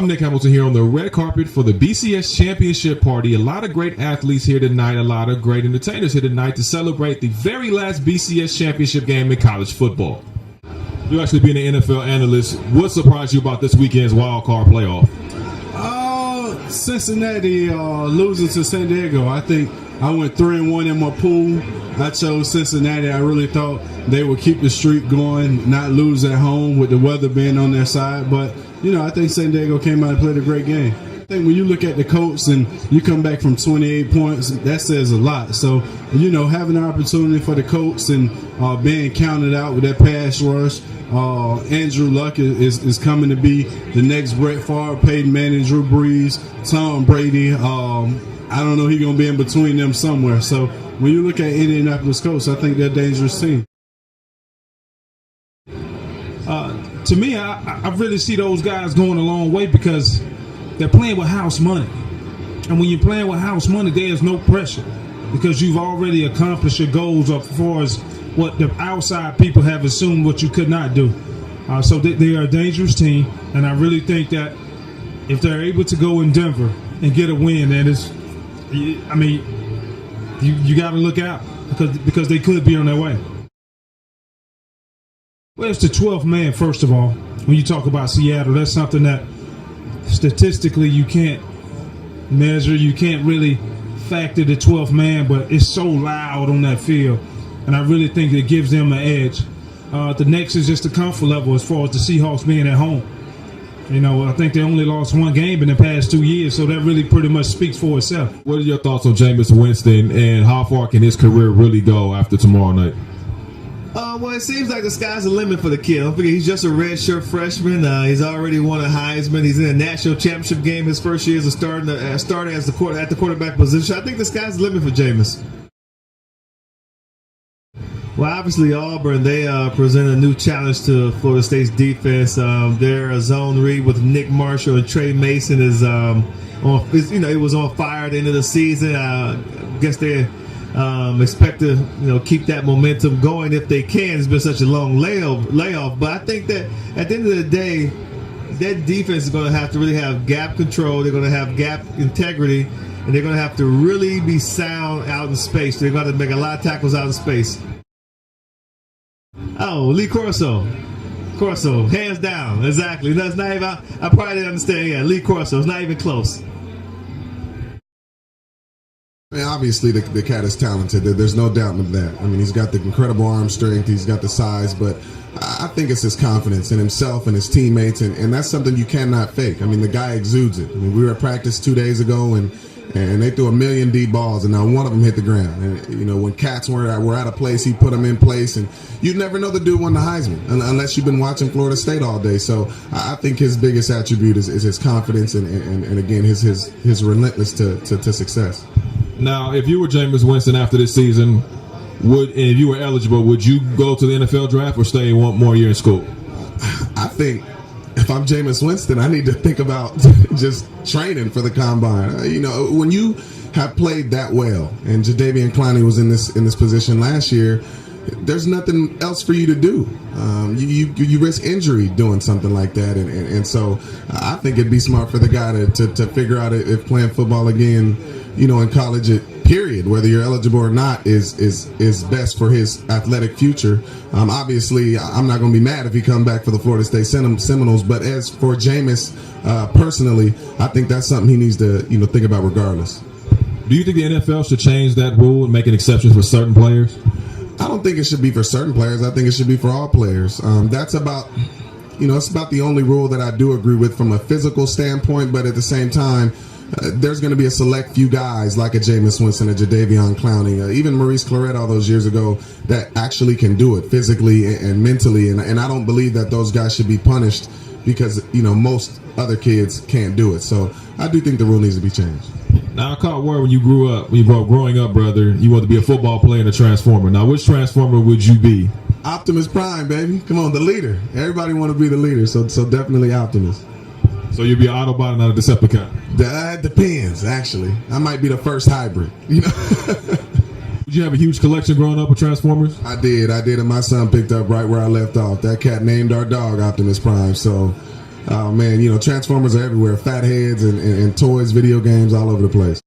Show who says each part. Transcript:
Speaker 1: I'm Nick Hamilton here on the red carpet for the BCS Championship Party. A lot of great athletes here tonight, a lot of great entertainers here tonight to celebrate the very last BCS Championship game in college football. You actually being an NFL analyst, what surprised you about this weekend's wild card playoff?
Speaker 2: Cincinnati losing to San Diego. I think I went 3-1 in my pool. I chose Cincinnati. I really thought they would keep the streak going, not lose at home with the weather being on their side. But, I think San Diego came out and played a great game. I think when you look at the Colts and you come back from 28 points, that says a lot. So, having an opportunity for the Colts and being counted out with that pass rush, Andrew Luck is coming to be the next Brett Favre, Peyton Manning, Drew Brees, Tom Brady. I don't know, he's going to be in between them somewhere. So when you look at Indianapolis Colts, I think they're a dangerous team.
Speaker 3: To me, I really see those guys going a long way because they're playing with house money. And when you're playing with house money, there's no pressure because you've already accomplished your goals as far as what the outside people have assumed what you could not do. So they are a dangerous team, and I really think that if they're able to go in Denver and get a win, then you got to look out because they could be on their way. Well, it's the 12th man, first of all. When you talk about Seattle, that's something that statistically you can't measure. You can't really factor the 12th man, but it's so loud on that field. And I really think it gives them an edge. The next is just the comfort level as far as the Seahawks being at home. I think they only lost one game in the past 2 years, so that really pretty much speaks for itself.
Speaker 1: What are your thoughts on Jameis Winston and how far can his career really go after tomorrow night?
Speaker 4: Well, it seems like the sky's the limit for the kid. Don't forget, he's just a redshirt freshman. He's already won a Heisman. He's in a national championship game his first year as a starter as the quarterback position. I think the sky's the limit for Jameis. Well, obviously, Auburn, they present a new challenge to Florida State's defense. Their zone read with Nick Marshall and Tre Mason is it was on fire at the end of the season. I guess they expect to keep that momentum going if they can. It's been such a long layoff, but I think that at the end of the day, that defense is going to have to really have gap control. They're going to have gap integrity, and they're going to have to really be sound out in space. They're going to make a lot of tackles out in space. Oh, Lee Corso, hands down, exactly. That's not even. I probably didn't understand. Yeah, Lee Corso, it's not even close.
Speaker 5: Obviously, the cat is talented. There's no doubt of that. He's got the incredible arm strength. He's got the size, but I think it's his confidence in himself and his teammates, and that's something you cannot fake. The guy exudes it. We were at practice 2 days ago, and they threw 1,000,000 deep balls, and not one of them hit the ground. And when cats were at a place, he put them in place, and you'd never know the dude won the Heisman unless you've been watching Florida State all day. So I think his biggest attribute is his confidence and again his relentless to success.
Speaker 1: Now, if you were Jameis Winston after this season, and if you were eligible, would you go to the NFL draft or stay one more year in school?
Speaker 5: I think if I'm Jameis Winston, I need to think about just training for the combine. When you have played that well, and Jadeveon Clowney was in this position last year, there's nothing else for you to do. You risk injury doing something like that, and so I think it'd be smart for the guy to figure out if playing football again, in college, period, whether you're eligible or not, is best for his athletic future. Obviously, I'm not going to be mad if he come back for the Florida State Seminoles, but as for Jameis personally, I think that's something he needs to think about regardless.
Speaker 1: Do you think the NFL should change that rule and make an exception for certain players?
Speaker 5: I don't think it should be for certain players. I think it should be for all players. That's about, it's about the only rule that I do agree with from a physical standpoint, but at the same time, there's going to be a select few guys like a Jameis Winston, a Jadeveon Clowney, even Maurice Clarett all those years ago that actually can do it physically and mentally. And I don't believe that those guys should be punished because, most other kids can't do it. So I do think the rule needs to be changed.
Speaker 1: Now, I caught word when you grew up, growing up, brother, you wanted to be a football player and a Transformer. Now, which Transformer would you be?
Speaker 5: Optimus Prime, baby. Come on, the leader. Everybody want to be the leader, so definitely Optimus.
Speaker 1: So you'll be an Autobot and not a Decepticon?
Speaker 5: That depends, actually. I might be the first hybrid, Did
Speaker 1: you have a huge collection growing up of Transformers?
Speaker 5: I did, and my son picked up right where I left off. That cat named our dog Optimus Prime, so Oh man, Transformers are everywhere, fat heads and toys, video games all over the place.